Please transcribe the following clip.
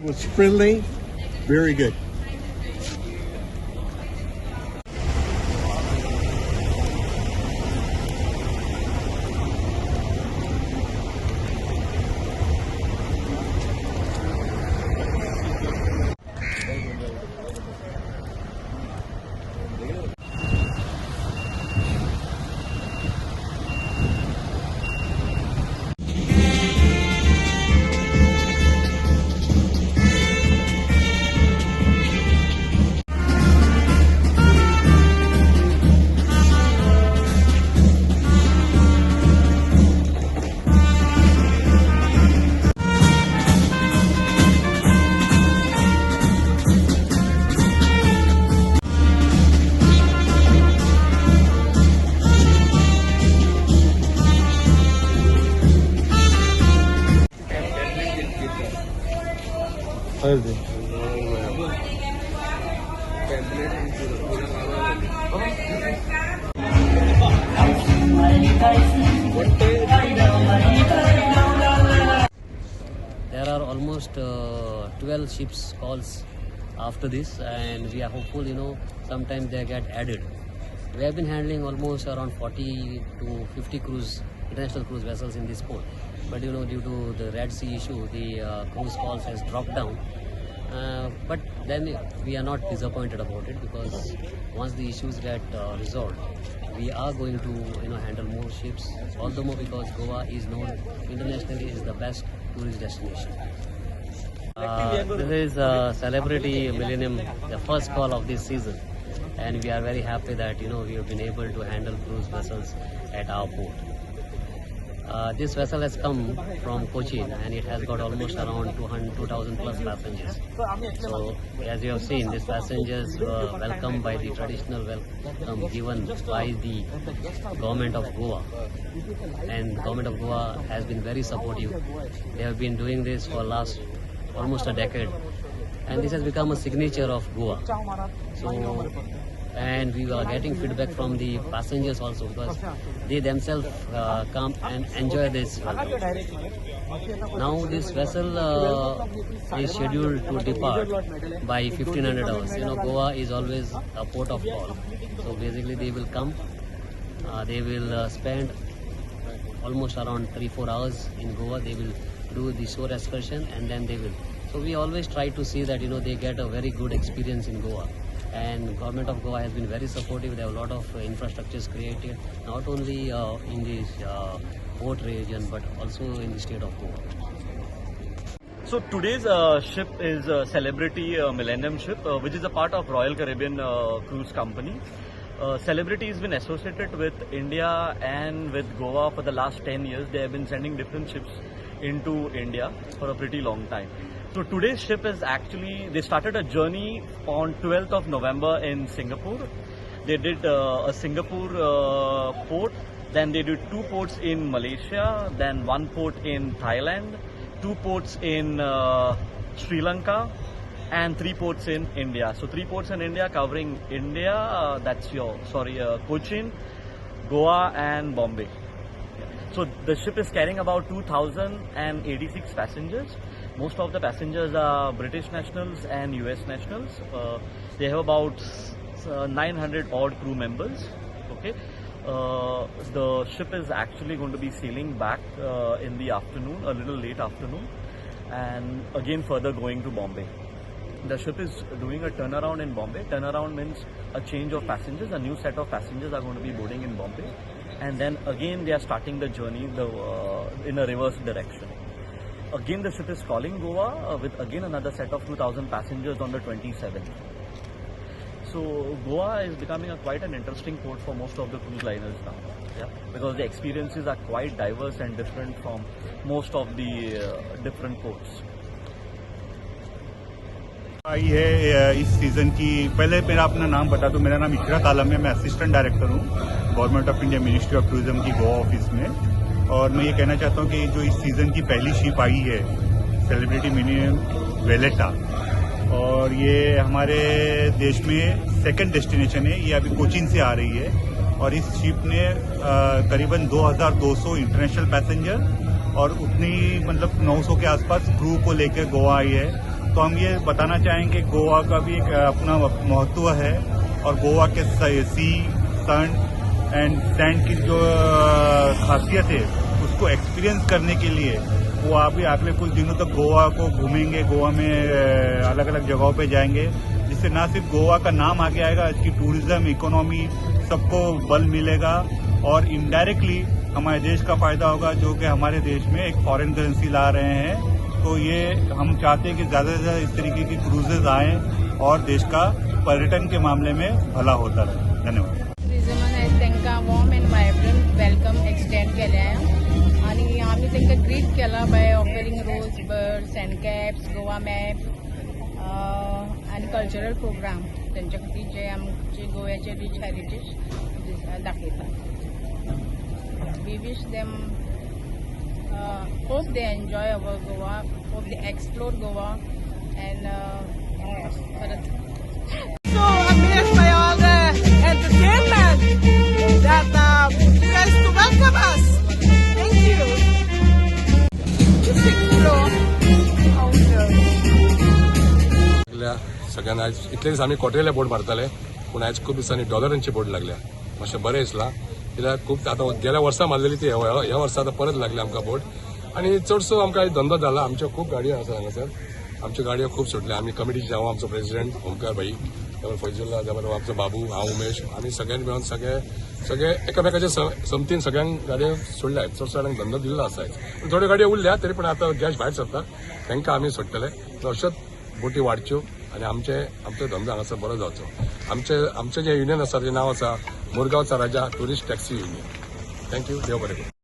was friendly, very good. Thursday. There are almost 12 ships calls after this, and we are hopeful, sometimes they get added. We have been handling almost around 40 to 50 international cruise vessels in this port. But due to the Red Sea issue, the cruise calls has dropped down. But then we are not disappointed about it, because once the issues get resolved, we are going to handle more ships. All the more because Goa is known internationally as the best tourist destination. This is Celebrity Millennium, the first call of this season, and we are very happy that we have been able to handle cruise vessels at our port. This vessel has come from Cochin, and it has got almost around 2,000 plus passengers. So as you have seen, these passengers were welcomed by the traditional welcome given by the government of Goa, and the government of Goa has been very supportive. They have been doing this for last almost a decade, and this has become a signature of Goa. So, and we are getting feedback from the passengers also, because they themselves come and enjoy this. Now this vessel is scheduled to depart by 1500 hours. Goa is always a port of call. So basically they will come, they will spend almost around 3-4 hours in Goa. They will do the shore excursion, and then they will. So we always try to see that they get a very good experience in Goa. And government of Goa has been very supportive. There are a lot of infrastructures created, not only in this port region, but also in the state of Goa. So today's ship is Celebrity Millennium ship, which is a part of Royal Caribbean Cruise Company. Celebrity has been associated with India and with Goa for the last 10 years. They have been sending different ships into India for a pretty long time. So today's ship is actually, they started a journey on 12th of November in Singapore. They did a Singapore port, then they did 2 ports in Malaysia, then 1 port in Thailand, 2 ports in Sri Lanka, and 3 ports in India. So 3 ports in India covering India, Cochin, Goa and Bombay. So the ship is carrying about 2,086 passengers. Most of the passengers are British nationals and US nationals. They have about 900 odd crew members. Okay, the ship is actually going to be sailing back in the afternoon, a little late afternoon, and again further going to Bombay. The ship is doing a turnaround in Bombay. Turnaround means a change of passengers. A new set of passengers are going to be boarding in Bombay, and then again they are starting the journey in a reverse direction. Again the ship is calling Goa with again another set of 2,000 passengers on the 27th. So Goa is becoming quite an interesting port for most of the cruise liners now, because the experiences are quite diverse and different from most of the different ports. आई है इस season की। पहले मेरा अपना नाम बता दूं, मेरा नाम इकरा आलम है। मैं असिस्टेंट डायरेक्टर हूं government of India ministry of tourism की गोवा ऑफिस में। और मैं ये कहना चाहता हूं कि जो इस सीजन की पहली शिप आई है सेलिब्रिटी मिलेनियम वेलेटा, और ये हमारे देश में सेकंड डेस्टिनेशन है। ये अभी कोचीन से आ रही है, और इस शिप ने करीबन 2,200 इंटरनेशनल पैसेंजर और उतनी 900 के आसपास क्रू को लेकर गोवा आई है। तो हम ये बताना चाहेंगे गोवा का भी एक अपना महत्व है और गोवा के सी सन एंड सैंड की जो खासियत है उसको एक्सपीरियंस करने के लिए वो अभी अगले कुछ दिनों तक गोवा को घूमेंगे। गोवा में अलग अलग जगहों पे जाएंगे, जिससे ना सिर्फ गोवा का नाम आगे आएगा, इसकी टूरिज्म इकोनॉमी सबको बल मिलेगा और इनडायरेक्टली हमारे देश का फायदा होगा, जो कि हमारे देश में एक फॉरेन करेंसी ला रहे हैं। तो ये हम चाहते हैं कि ज्यादा से ज्यादा इस तरीके की क्रूजेज आएं और देश का पर्यटन के मामले में भला होता रहे। धन्यवाद। टुरिझमान तांकां warm and vibrant welcome extend केलें आनी आमी तांकां ग्रीट केला by offering rose buds and caps, Goa map आनी कल्चरल प्रोग्राम तांच्या खातीर जे आमचे गोव्याचे रीच हेरिटेज दाखयता. We wish them hope they enjoy our Goa, hope they explore Goa and so amazed by all the entertainment that you guys to welcome us. Thank you. Just explore out there. सगळ्यांना आज इतले दीस आमी कॉटेल्या boat मारताले, पूण आज खूब दिसांनी डॉलरांची boat लागल्या. मातशें बरें दिसलां कित्याक खूब आतां गेल्या वर्सा मारलेली ती ह्या वर्सा आतां परत लागल्या आमकां बोट. आनी चडसो आमकां धंदो जाला. आमच्यो खूब गाडयो आसा हांगासर, आमच्यो गाडयो खूब सुटल्या. आमी कमिटीचे हांव आमचो प्रेसिडेंट ओमकार भाई, त्यावर फैजुल्ला, त्यावर आमचो बाबू, हांव उमेश, आमी सगळ्यांनी मेळून सगळे एकामेकाच्या समतीन सगळ्यांक गाडयो सोडल्या. चडसो जाणांक धंदो दिल्लो आसा. थोड्यो गाडयो उरल्या तरी पूण आतां गॅस भायर सरता, तांकां आमी सोडटले. अश्योच बोटी वाडच्यो आनी आमचो धंदो हांगासर बरो जावचो. आमचें जें युनियन आसा तेजें नांव आसा मुरगांवचा राजा टुरिस्ट टॅक्सी युनियन. थँक्यू. देव बरें करूं.